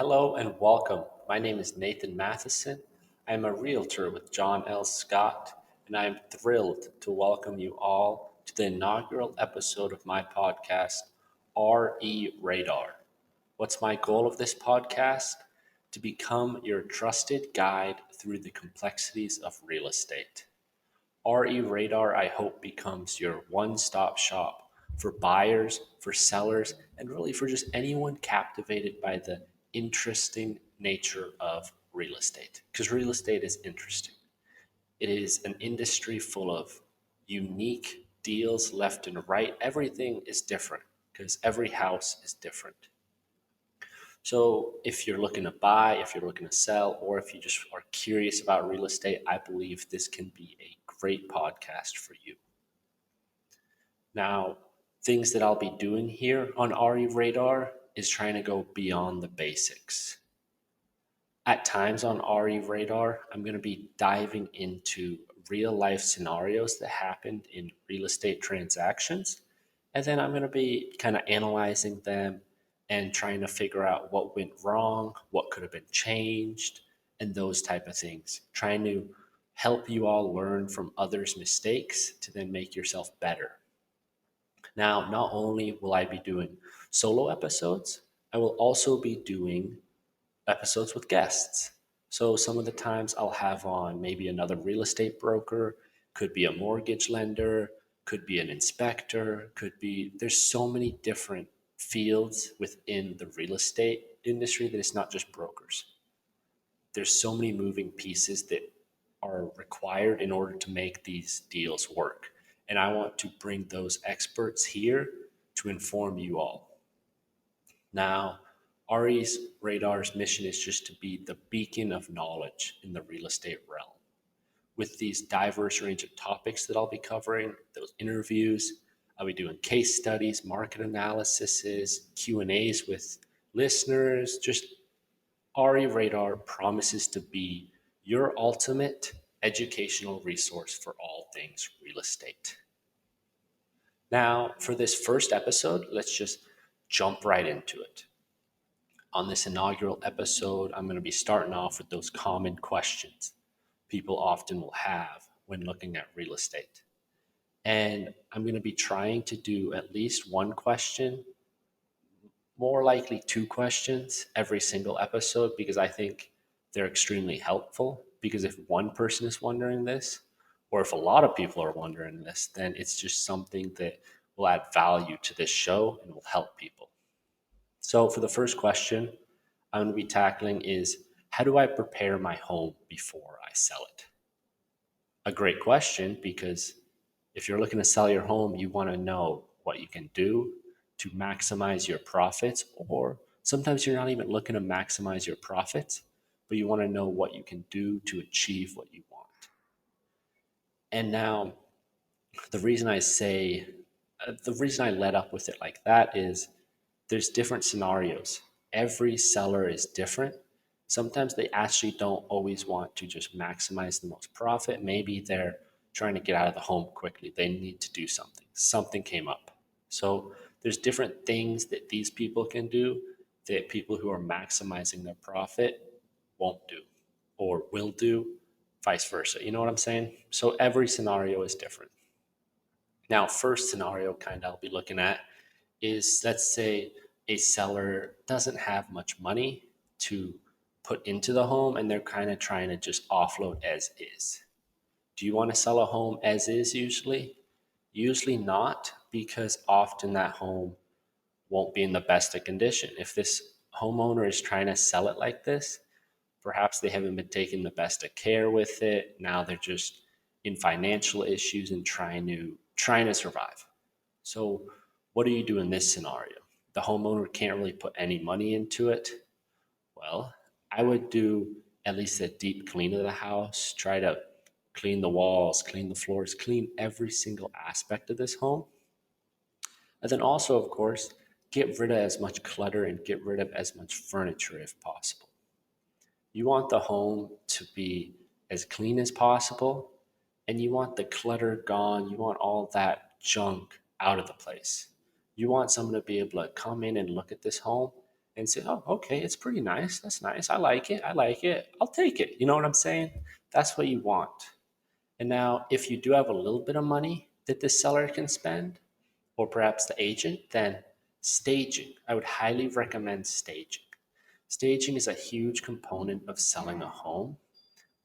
Hello and welcome. My name is Nathan Mathisen. I am a realtor with John L. Scott, and I am thrilled to welcome you all to the inaugural episode of my podcast, RE Radar. What's my goal of this podcast? To become your trusted guide through the complexities of real estate. RE Radar, I hope, becomes your one stop shop for buyers, for sellers, and really for just anyone captivated by the interesting nature of real estate. Because real estate is interesting. It is an industry full of unique deals left and right. Everything is different because every house is different. So, if you're looking to buy, if you're looking to sell, or if you just are curious about real estate, I believe this can be a great podcast for you. Now, things that I'll be doing here on RE Radar is trying to go beyond the basics. At times on RE Radar, I'm going to be diving into real life scenarios that happened in real estate transactions. And then I'm going to be kind of analyzing them and trying to figure out what went wrong, what could have been changed, and those type of things. Trying to help you all learn from others' mistakes to then make yourself better. Now, not only will I be doing solo episodes, I will also be doing episodes with guests. So some of the times I'll have on maybe another real estate broker, could be a mortgage lender, could be an inspector, there's so many different fields within the real estate industry that it's not just brokers. There's so many moving pieces that are required in order to make these deals work. And I want to bring those experts here to inform you all. Now, RE's Radar's mission is just to be the beacon of knowledge in the real estate realm. With these diverse range of topics that I'll be covering, those interviews, I'll be doing case studies, market analyses, Q&As with listeners. Just RE Radar promises to be your ultimate educational resource for all things real estate. Now, for this first episode, let's just jump right into it. On this inaugural episode, I'm going to be starting off with those common questions people often will have when looking at real estate. And I'm going to be trying to do at least one question, more likely two questions every single episode, because I think they're extremely helpful. Because if one person is wondering this, or if a lot of people are wondering this, then it's just something that will add value to this show and will help people. So for the first question I'm going to be tackling is, how do I prepare my home before I sell it? A great question, because if you're looking to sell your home, you want to know what you can do to maximize your profits, or sometimes you're not even looking to maximize your profits, but you want to know what you can do to achieve what you want. And now, the reason I led up with it like that is there's different scenarios. Every seller is different. Sometimes they actually don't always want to just maximize the most profit. Maybe they're trying to get out of the home quickly. They need to do something. Something came up. So there's different things that these people can do that people who are maximizing their profit won't do or will do, vice versa. You know what I'm saying? So every scenario is different. Now, first scenario kind of I'll be looking at is, let's say a seller doesn't have much money to put into the home and they're kind of trying to just offload as is. Do you want to sell a home as is usually? Usually not, because often that home won't be in the best of condition. If this homeowner is trying to sell it like this, perhaps they haven't been taking the best of care with it. Now they're just in financial issues and trying to survive. So what do you do in this scenario? The homeowner can't really put any money into it. Well, I would do at least a deep clean of the house, try to clean the walls, clean the floors, clean every single aspect of this home. And then also, of course, get rid of as much clutter and get rid of as much furniture if possible. You want the home to be as clean as possible, and you want the clutter gone. You want all that junk out of the place. You want someone to be able to come in and look at this home and say, oh, okay, it's pretty nice. That's nice. I like it. I like it. I'll take it. You know what I'm saying? That's what you want. And now, if you do have a little bit of money that the seller can spend, or perhaps the agent, then staging. I would highly recommend staging. Staging is a huge component of selling a home,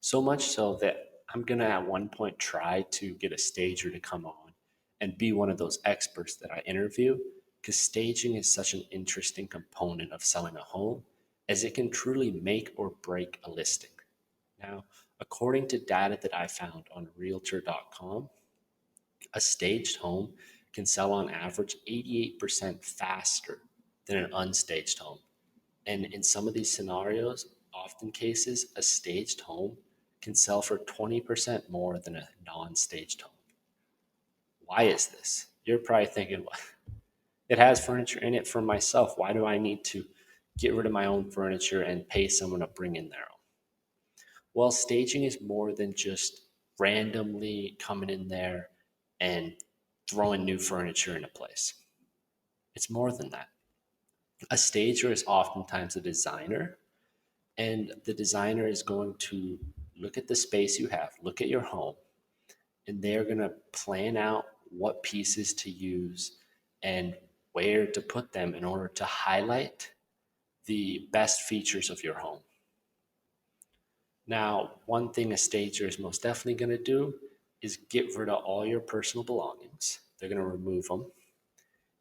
so much so that I'm going to at one point try to get a stager to come on and be one of those experts that I interview, because staging is such an interesting component of selling a home, as it can truly make or break a listing. Now, according to data that I found on realtor.com, a staged home can sell on average 88% faster than an unstaged home. And in some of these scenarios, often cases, a staged home can sell for 20% more than a non staged home. Why is this? You're probably thinking, well, it has furniture in it for myself. Why do I need to get rid of my own furniture and pay someone to bring in their own? Well, staging is more than just randomly coming in there and throwing new furniture into place. It's more than that. A stager is oftentimes a designer, and the designer is going to look at the space you have, look at your home, and they're going to plan out what pieces to use and where to put them in order to highlight the best features of your home. Now, one thing a stager is most definitely going to do is get rid of all your personal belongings. They're going to remove them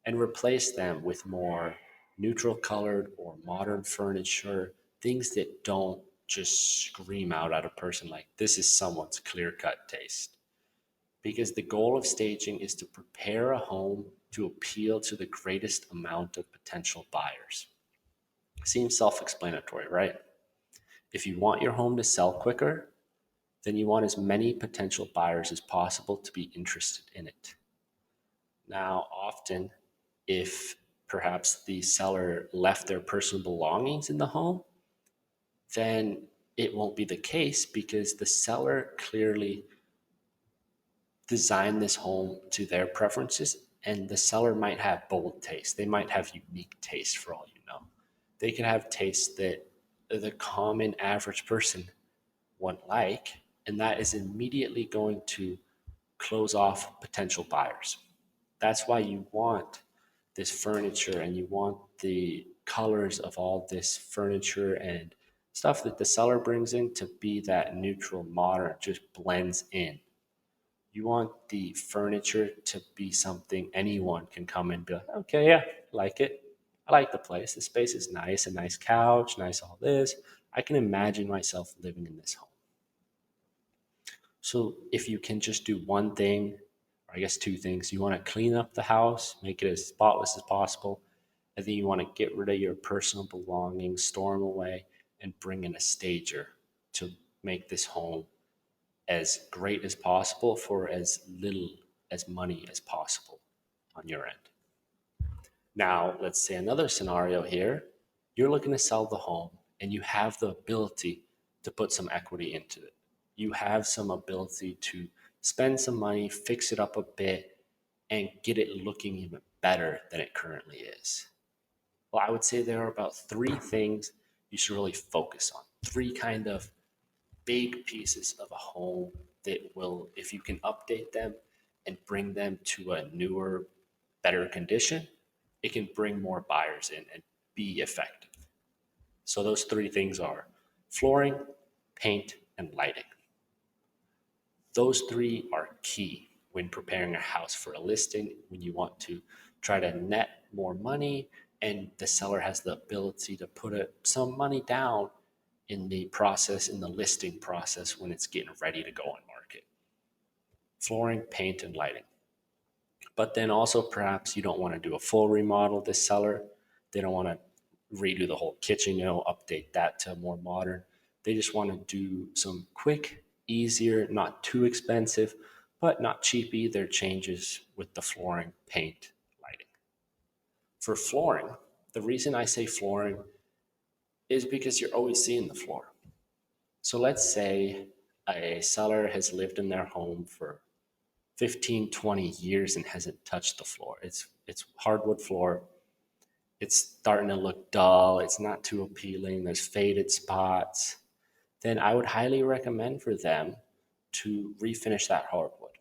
and replace them with more neutral colored or modern furniture, things that don't just scream out at a person like this is someone's clear cut taste. Because the goal of staging is to prepare a home to appeal to the greatest amount of potential buyers. Seems self explanatory, right? If you want your home to sell quicker, then you want as many potential buyers as possible to be interested in it. Now, often, if perhaps the seller left their personal belongings in the home, then it won't be the case, because the seller clearly designed this home to their preferences, and the seller might have bold taste. They might have unique taste, for all you know. They can have taste that the common average person wouldn't like, and that is immediately going to close off potential buyers. That's why you want this furniture, and you want the colors of all this furniture and stuff that the seller brings in to be that neutral, modern, just blends in. You want the furniture to be something anyone can come and be like, okay, yeah, like it. I like the place. The space is nice, a nice couch, nice all this. I can imagine myself living in this home. So if you can just do one thing, or I guess two things, you want to clean up the house, make it as spotless as possible, and then you want to get rid of your personal belongings, store them away, and bring in a stager to make this home as great as possible for as little as money as possible on your end. Now, let's say another scenario here. You're looking to sell the home, and you have the ability to put some equity into it. You have some ability to spend some money, fix it up a bit, and get it looking even better than it currently is. Well, I would say there are about three things you should really focus on. Three kind of big pieces of a home that will, if you can update them and bring them to a newer, better condition, it can bring more buyers in and be effective. So those three things are flooring, paint, and lighting. Those three are key when preparing a house for a listing, when you want to try to net more money and the seller has the ability to put some money down in the process, in the listing process, when it's getting ready to go on market. Flooring, paint, and lighting. But then also perhaps you don't want to do a full remodel this seller. They don't want to redo the whole kitchen, update that to more modern. They just want to do some quick, easier, not too expensive, but not cheap either changes with the flooring, paint, lighting. For flooring, the reason I say flooring is because you're always seeing the floor. So let's say a seller has lived in their home for 15, 20 years and hasn't touched the floor. It's hardwood floor. it's starting to look dull, it's not too appealing, there's faded spots, then I would highly recommend for them to refinish that hardwood,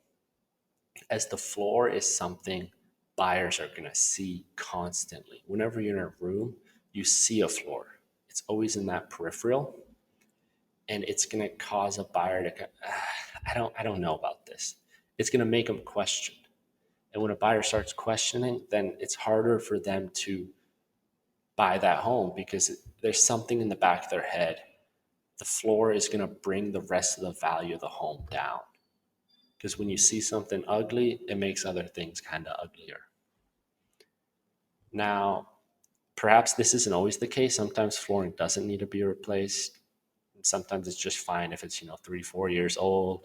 as the floor is something buyers are going to see constantly. Whenever you're in a room, you see a floor. It's always in that peripheral, and it's going to cause a buyer to go, I don't know about this. It's going to make them question. And when a buyer starts questioning, then it's harder for them to buy that home because there's something in the back of their head. The floor is going to bring the rest of the value of the home down. Because when you see something ugly, it makes other things kind of uglier. Now, perhaps this isn't always the case. Sometimes flooring doesn't need to be replaced. Sometimes it's just fine if it's 3-4 years old,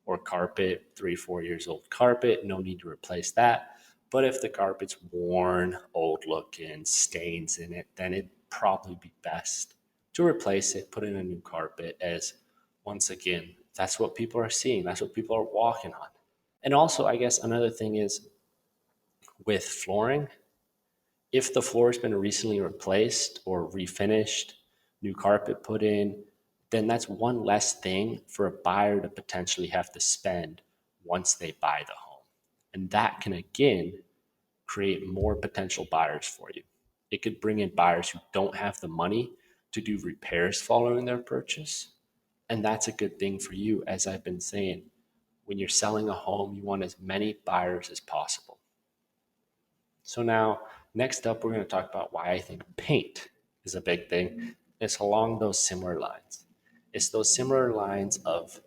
or carpet 3-4 years old carpet, no need to replace that. But if the carpet's worn, old looking, stains in it, then it'd probably be best to replace it, put in a new carpet, as once again, that's what people are seeing, that's what people are walking on. And also, I guess another thing is with flooring, if the floor has been recently replaced or refinished, new carpet put in, then that's one less thing for a buyer to potentially have to spend once they buy the home. And that can again create more potential buyers for you. It could bring in buyers who don't have the money to do repairs following their purchase. And that's a good thing for you. As I've been saying, when you're selling a home, you want as many buyers as possible. So now, next up, we're going to talk about why I think paint is a big thing. It's along those similar lines. It's those similar lines of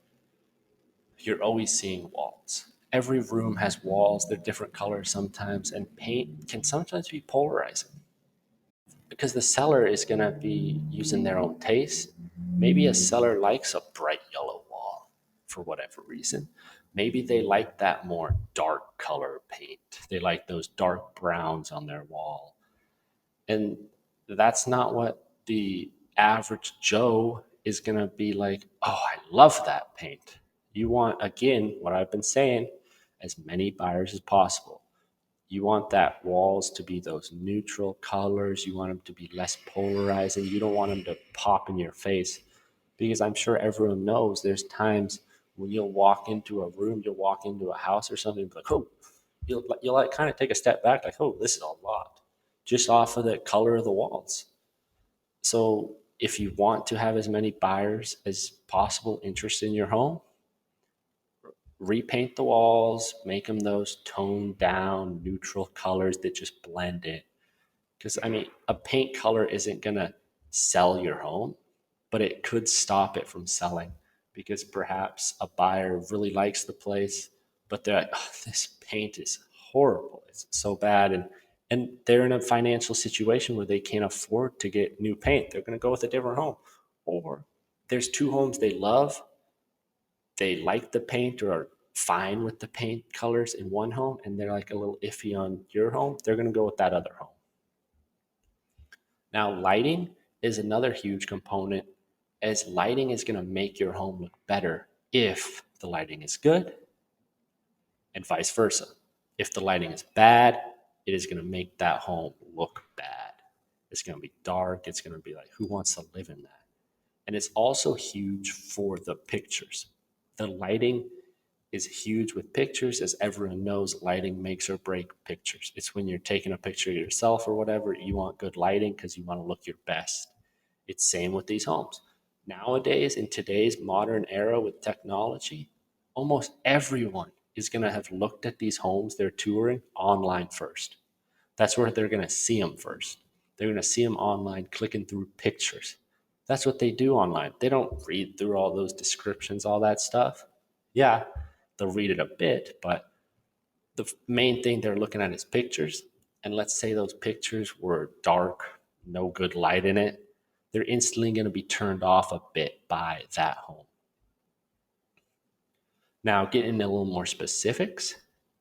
you're always seeing walls. Every room has walls. They're different colors sometimes, and paint can sometimes be polarizing because the seller is going to be using their own taste. Maybe a seller likes a bright yellow wall for whatever reason. Maybe they like that more dark color paint. They like those dark browns on their wall. And that's not what the average Joe is going to be like, oh, I love that paint. You want, again, what I've been saying, as many buyers as possible. You want that walls to be those neutral colors. You want them to be less polarizing. You don't want them to pop in your face, because I'm sure everyone knows there's times when you'll walk into a room, you'll walk into a house or something, and be like, oh, you'll like kind of take a step back, like, oh, this is a lot, just off of the color of the walls. So if you want to have as many buyers as possible interested in your home, repaint the walls, make them those toned down, neutral colors that just blend in. Because, I mean, a paint color isn't going to sell your home, but it could stop it from selling because perhaps a buyer really likes the place, but they're like, oh, this paint is horrible. It's so bad. And they're in a financial situation where they can't afford to get new paint. They're going to go with a different home. Or there's two homes they love, they like the paint or are fine with the paint colors in one home, and they're like a little iffy on your home, they're going to go with that other home. Now, lighting is another huge component, as lighting is going to make your home look better if the lighting is good, and vice versa. If the lighting is bad, it is going to make that home look bad. It's going to be dark. It's going to be like, who wants to live in that? And it's also huge for the pictures. The lighting is huge with pictures. As everyone knows, lighting makes or break pictures. It's when you're taking a picture of yourself or whatever, you want good lighting because you want to look your best. It's same with these homes. Nowadays, in today's modern era with technology, almost everyone is going to have looked at these homes they're touring online first. That's where they're going to see them first. They're going to see them online, clicking through pictures. That's what they do online. They don't read through all those descriptions, all that stuff. Yeah, they'll read it a bit, but the main thing they're looking at is pictures. And let's say those pictures were dark, no good light in it. They're instantly going to be turned off a bit by that home. Now, getting into a little more specifics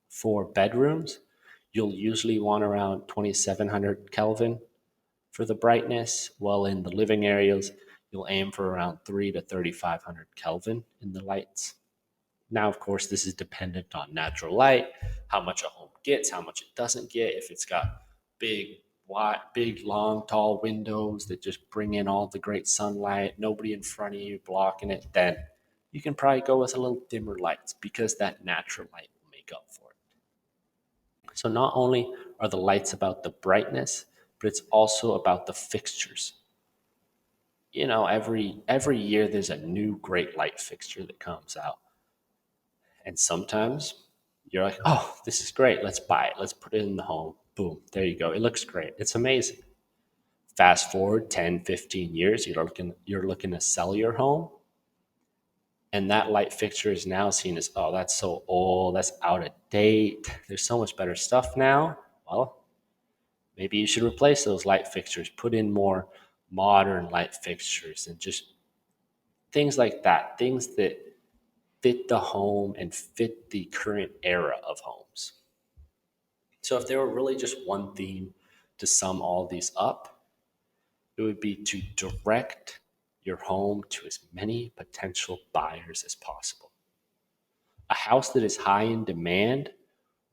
for bedrooms, you'll usually want around 2700 Kelvin for the brightness, while in the living areas, you'll aim for around 3 to 3500 Kelvin in the lights. Now, of course, this is dependent on natural light, how much a home gets, how much it doesn't get. If it's got big wide, big, long, tall windows that just bring in all the great sunlight, nobody in front of you blocking it, then you can probably go with a little dimmer lights because that natural light will make up for it. So not only are the lights about the brightness, but it's also about the fixtures. Every year there's a new great light fixture that comes out. And sometimes you're like, oh, this is great. Let's buy it. Let's put it in the home. Boom. There you go. It looks great. It's amazing. Fast forward 10, 15 years, you're looking to sell your home. And that light fixture is now seen as, oh, that's so old. That's out of date. There's so much better stuff now. Well, maybe you should replace those light fixtures, put in more modern light fixtures, and just things like that. Things that fit the home and fit the current era of homes. So if there were really just one theme to sum all these up, it would be to direct your home to as many potential buyers as possible. A house that is high in demand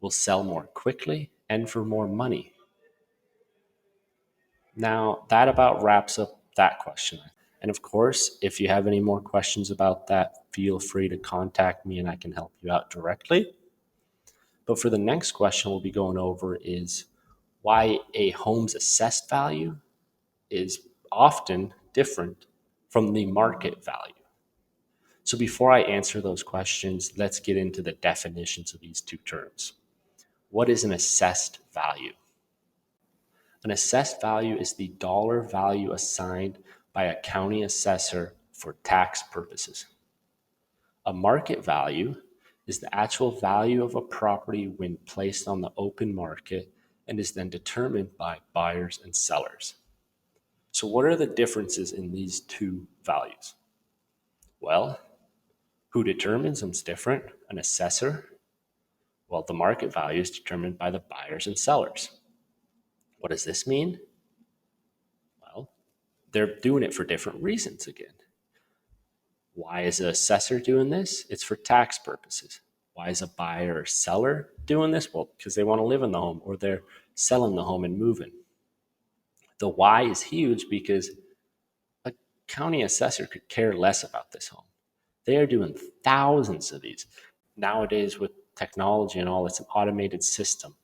will sell more quickly and for more money. Now, that about wraps up that question. And of course, if you have any more questions about that, feel free to contact me and I can help you out directly. But for the next question we'll be going over is why a home's assessed value is often different from the market value. So before I answer those questions, let's get into the definitions of these two terms. What is an assessed value? An assessed value is the dollar value assigned by a county assessor for tax purposes. A market value is the actual value of a property when placed on the open market and is then determined by buyers and sellers. So, what are the differences in these two values? Well, who determines them is different. An assessor, well, the market value is determined by the buyers and sellers. What does this mean? Well, they're doing it for different reasons again. Why is an assessor doing this? It's for tax purposes. Why is a buyer or seller doing this? Well, because they want to live in the home or they're selling the home and moving. The why is huge because a county assessor could care less about this home. They are doing thousands of these. Nowadays, with technology and all, it's an automated system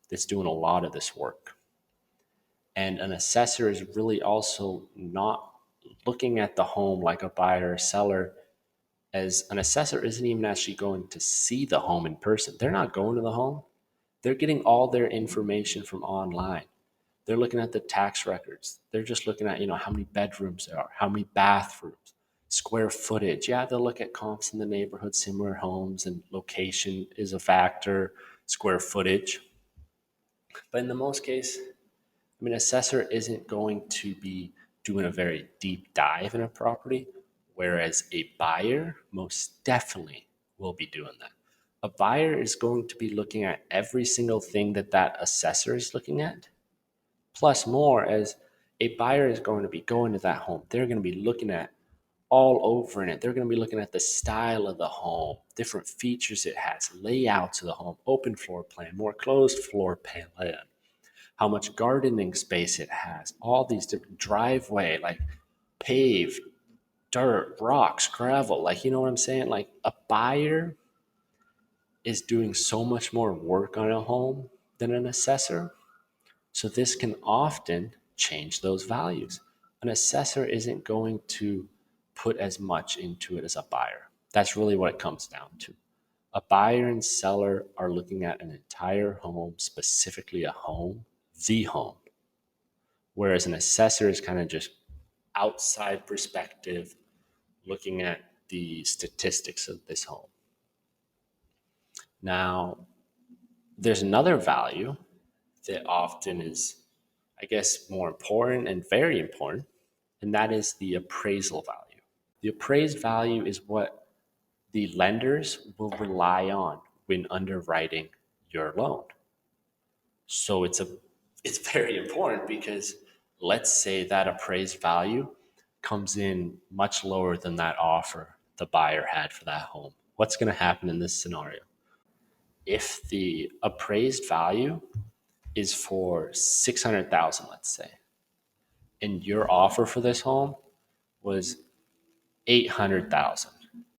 that's doing a lot of this work. And an assessor is really also not looking at the home like a buyer or seller, as an assessor isn't even actually going to see the home in person. They're not going to the home. They're getting all their information from online. They're looking at the tax records. They're just looking at, how many bedrooms there are, how many bathrooms, square footage. Yeah, they'll look at comps in the neighborhood, similar homes, and location is a factor, square footage. But in the most case, assessor isn't going to be doing a very deep dive in a property, whereas a buyer most definitely will be doing that. A buyer is going to be looking at every single thing that that assessor is looking at, plus more, as a buyer is going to be going to that home. They're going to be looking at all over in it. They're going to be looking at the style of the home, different features it has, layouts of the home, open floor plan, more closed floor plan, how much gardening space it has, all these different driveway, like paved, dirt, rocks, gravel. Like, you know what I'm saying? Like, a buyer is doing so much more work on a home than an assessor. So this can often change those values. An assessor isn't going to put as much into it as a buyer. That's really what it comes down to. A buyer and seller are looking at an entire home, specifically a home, the home. Whereas an assessor is kind of just outside perspective, looking at the statistics of this home. Now, there's another value that often is, I guess, more important and very important, and that is the appraisal value. The appraised value is what the lenders will rely on when underwriting your loan. So it's very important because let's say that appraised value comes in much lower than that offer the buyer had for that home. What's going to happen in this scenario? If the appraised value is for 600,000, let's say, and your offer for this home was 800,000.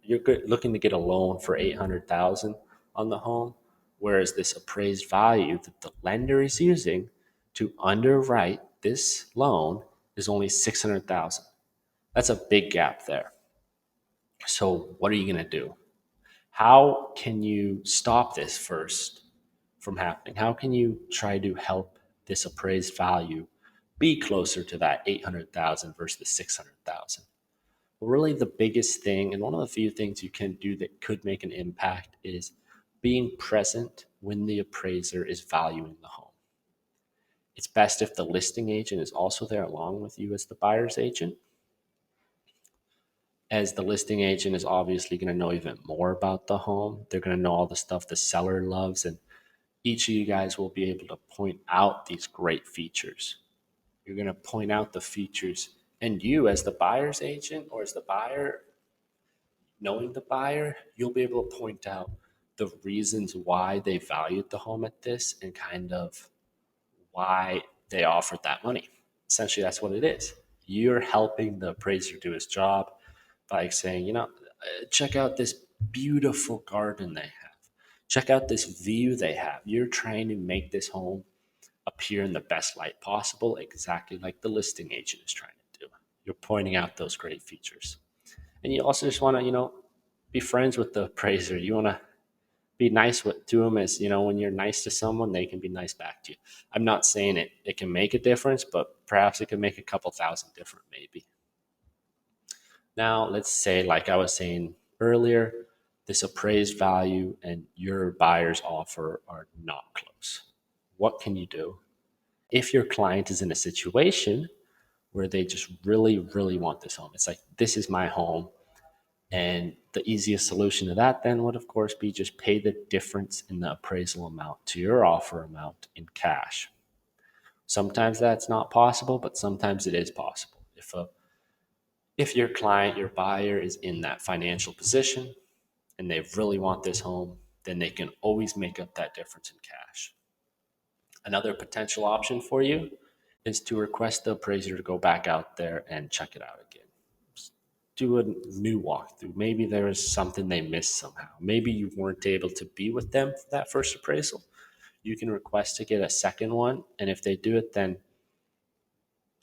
You're looking to get a loan for 800,000 on the home, whereas this appraised value that the lender is using to underwrite this loan is only 600,000. That's a big gap there. So what are you going to do? How can you stop this first from happening? How can you try to help this appraised value be closer to that 800,000 versus the 600,000? Well, really the biggest thing, and one of the few things you can do that could make an impact, is being present when the appraiser is valuing the home. It's best if the listing agent is also there along with you as the buyer's agent, as the listing agent is obviously going to know even more about the home. They're going to know all the stuff the seller loves, and each of you guys will be able to point out these great features. You're going to point out the features, and you as the buyer's agent or as the buyer, knowing the buyer, you'll be able to point out the reasons why they valued the home at this and kind of why they offered that money. Essentially, that's what it is. You're helping the appraiser do his job by saying, check out this beautiful garden they have. Check out this view they have. You're trying to make this home appear in the best light possible, exactly like the listing agent is trying to do. You're pointing out those great features. And you also just want to, be friends with the appraiser. You want to be nice to them, as when you're nice to someone, they can be nice back to you. I'm not saying it can make a difference, but perhaps it can make a couple thousand different maybe. Now let's say, like I was saying earlier, this appraised value and your buyer's offer are not close. What can you do? If your client is in a situation where they just really, really want this home, it's like, this is my home. And the easiest solution to that then would, of course, be just pay the difference in the appraisal amount to your offer amount in cash. Sometimes that's not possible, but sometimes it is possible. If your client, your buyer, is in that financial position and they really want this home, then they can always make up that difference in cash. Another potential option for you is to request the appraiser to go back out there and check it out again. Do a new walkthrough. Maybe there is something they missed somehow. Maybe you weren't able to be with them for that first appraisal. You can request to get a second one. And if they do it, then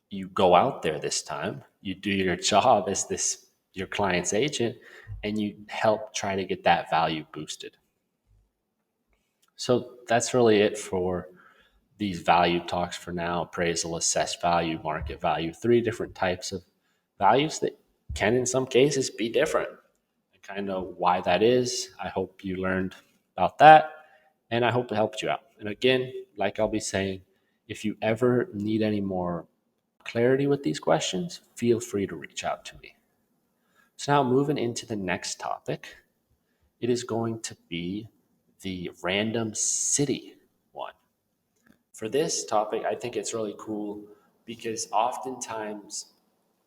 you go out there this time. You do your job as your client's agent, and you help try to get that value boosted. So that's really it for these value talks for now: appraisal, assessed value, market value. 3 different types of values that can, in some cases, be different. And kind of why that is. I hope you learned about that, and I hope it helped you out. And again, like I'll be saying, if you ever need any more clarity with these questions, feel free to reach out to me. So now moving into the next topic, it is going to be the random city one. For this topic, I think it's really cool because oftentimes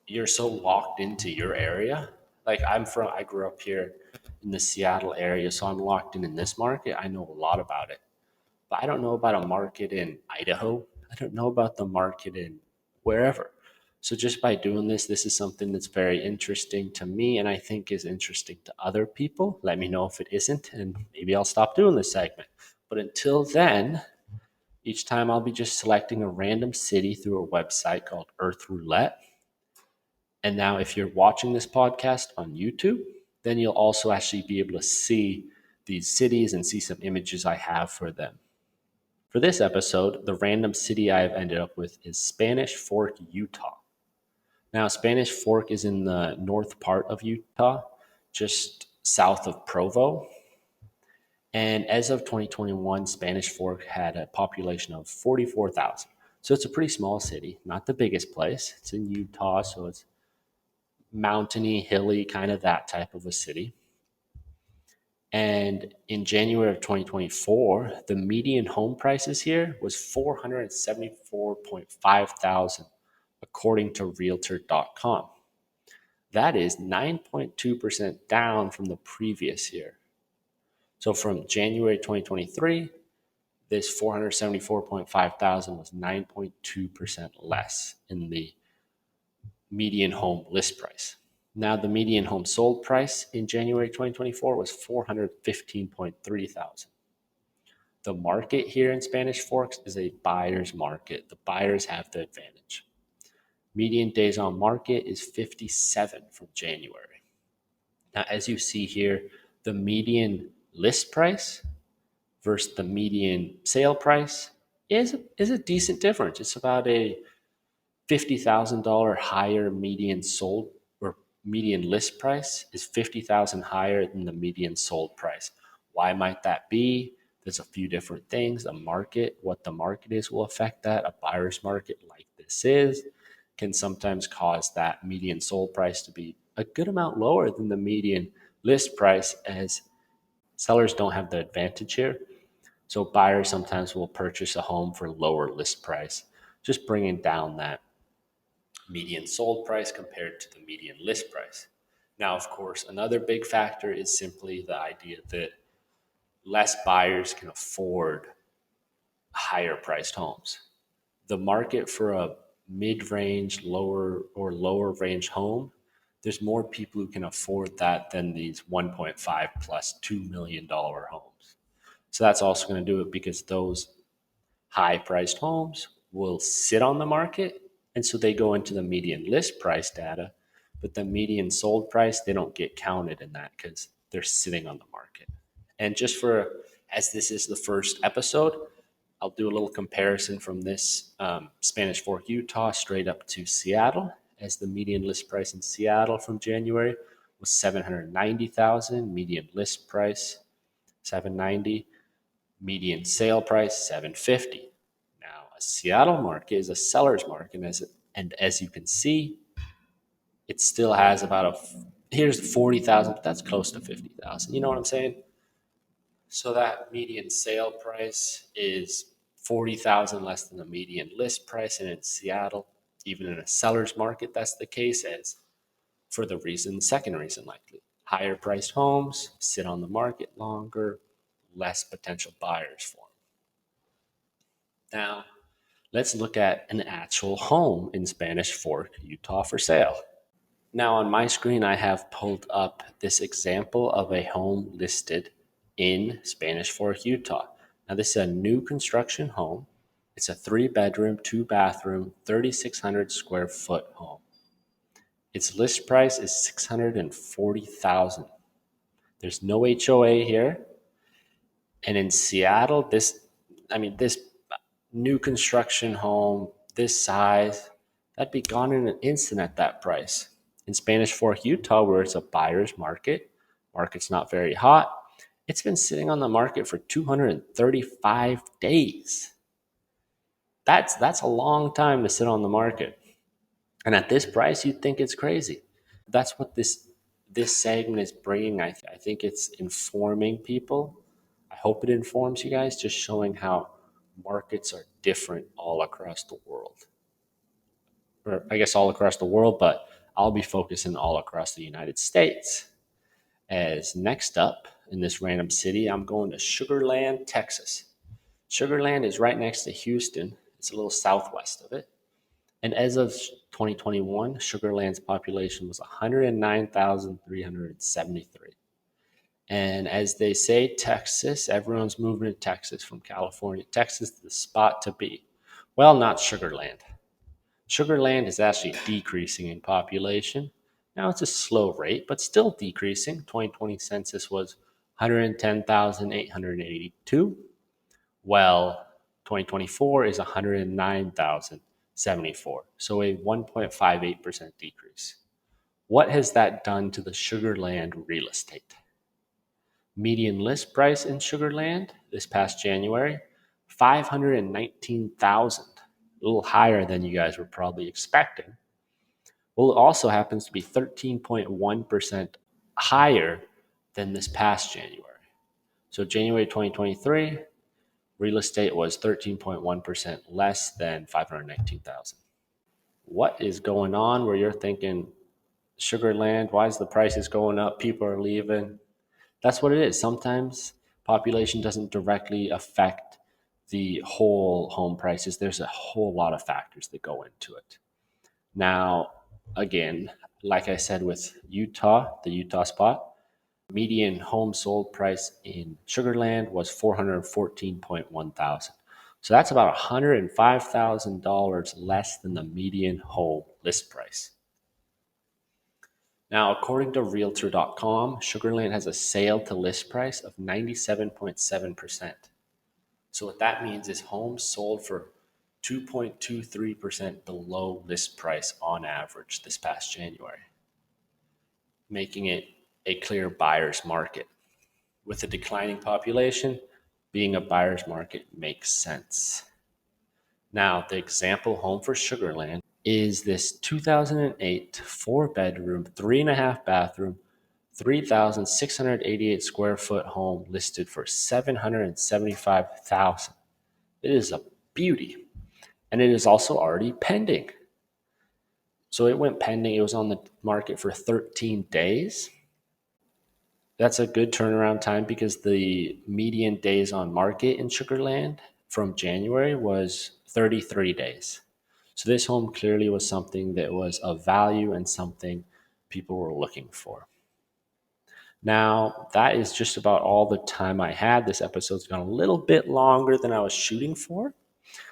you're so locked into your area. Like I grew up here in the Seattle area, so I'm locked in this market. I know a lot about it, but I don't know about a market in Idaho. I don't know about the market in wherever. So just by doing this is something that's very interesting to me, and I think is interesting to other people. Let me know if it isn't, and maybe I'll stop doing this segment. But until then, each time I'll be just selecting a random city through a website called Earth Roulette. And now if you're watching this podcast on YouTube, then you'll also actually be able to see these cities and see some images I have for them. For this episode, the random city I've ended up with is Spanish Fork, Utah. Now, Spanish Fork is in the north part of Utah, just south of Provo. And as of 2021, Spanish Fork had a population of 44,000. So it's a pretty small city, not the biggest place. It's in Utah, so it's mountainy, hilly, kind of that type of a city. And in January of 2024, the median home prices here was 474.5 thousand, according to Realtor.com. That is 9.2% down from the previous year. So from January 2023, this 474.5 thousand was 9.2% less in the median home list price. Now, the median home sold price in January 2024 was 415.3 thousand. The market here in Spanish Forks is a buyer's market. The buyers have the advantage. Median days on market is 57 from January. Now, as you see here, the median list price versus the median sale price is a decent difference. It's about a $50,000 higher median sold, or median list price is 50,000 higher than the median sold price. Why might that be? There's a few different things. The market, what the market is, will affect that. A buyer's market like this is can sometimes cause that median sold price to be a good amount lower than the median list price, as sellers don't have the advantage here. So buyers sometimes will purchase a home for lower list price, just bringing down that median sold price compared to the median list price. Now, of course, another big factor is simply the idea that less buyers can afford higher priced homes. The market for a mid-range, lower range home, there's more people who can afford that than these 1.5 plus $2 million homes. So that's also going to do it, because those high priced homes will sit on the market. And so they go into the median list price data, but the median sold price, they don't get counted in that because they're sitting on the market. And just for, as this is the first episode, I'll do a little comparison from this Spanish Fork, Utah, straight up to Seattle, as the median list price in Seattle from January was 790,000, median list price 790, median sale price 750. Now, a Seattle market is a seller's market, and as you can see, it still has about here's 40,000, but that's close to 50,000. You know what I'm saying? So that median sale price is 40,000 less than the median list price. And in Seattle, even in a seller's market, that's the case, as for the second reason likely. Higher priced homes sit on the market longer, less potential buyers for them. Now, let's look at an actual home in Spanish Fork, Utah for sale. Now, on my screen, I have pulled up this example of a home listed in Spanish Fork, Utah. Now, this is a new construction home. It's a 3-bedroom, 2-bathroom, 3,600 square foot home. Its list price is $640,000. There's no HOA here. And in Seattle, this new construction home, this size, that'd be gone in an instant at that price. In Spanish Fork, Utah, where it's a buyer's market's not very hot, it's been sitting on the market for 235 days. That's a long time to sit on the market. And at this price, you'd think it's crazy. That's what this segment is bringing. I think it's informing people. I hope it informs you guys, just showing how markets are different all across the world. Or I guess all across the world, but I'll be focusing all across the United States. As next up in this random city, I'm going to Sugar Land, Texas. Sugar Land is right next to Houston. It's a little southwest of it. And as of 2021, Sugar Land's population was 109,373. And as they say, Texas, everyone's moving to Texas from California. Texas is the spot to be. Well, not Sugar Land. Sugar Land is actually decreasing in population. Now it's a slow rate, but still decreasing. 2020 census was 110,882. Well, 2024 is 109,074. So a 1.58% decrease. What has that done to the Sugar Land real estate? Median list price in Sugar Land this past January, 519,000. A little higher than you guys were probably expecting. Well, it also happens to be 13.1% higher than this past January. So January 2023, real estate was 13.1% less than 519,000. What is going on where you're thinking, Sugar Land, why is the prices going up? People are leaving. That's what it is. Sometimes population doesn't directly affect the whole home prices, there's a whole lot of factors that go into it. Now, again, like I said with Utah, the Utah spot, median home sold price in Sugarland was 414.1 thousand. So that's about $105,000 less than the median home list price. Now, according to Realtor.com, Sugarland has a sale to list price of 97.7%. So what that means is homes sold for 2.23% below list price on average this past January, making it a clear buyer's market. With a declining population, being a buyer's market makes sense. Now, the example home for Sugarland is this 2008 4-bedroom, 3.5 bathroom, 3,688 square foot home listed for $775,000. It is a beauty, and it is also already pending. So it went pending. It was on the market for 13 days. That's a good turnaround time because the median days on market in Sugarland from January was 33 days. So this home clearly was something that was of value and something people were looking for. Now, that is just about all the time I had. This episode's gone a little bit longer than I was shooting for.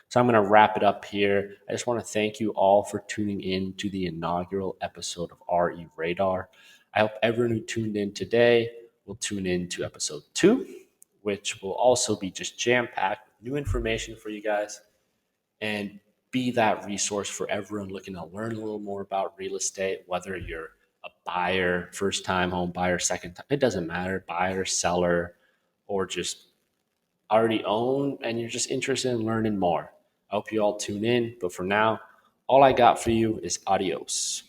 So I'm going to wrap it up here. I just want to thank you all for tuning in to the inaugural episode of RE Radar. I hope everyone who tuned in today will tune in to episode 2, which will also be just jam-packed with new information for you guys and be that resource for everyone looking to learn a little more about real estate, whether you're a buyer, first-time home buyer, second time, it doesn't matter, buyer, seller, or just already own and you're just interested in learning more. I hope you all tune in. But for now, all I got for you is adios.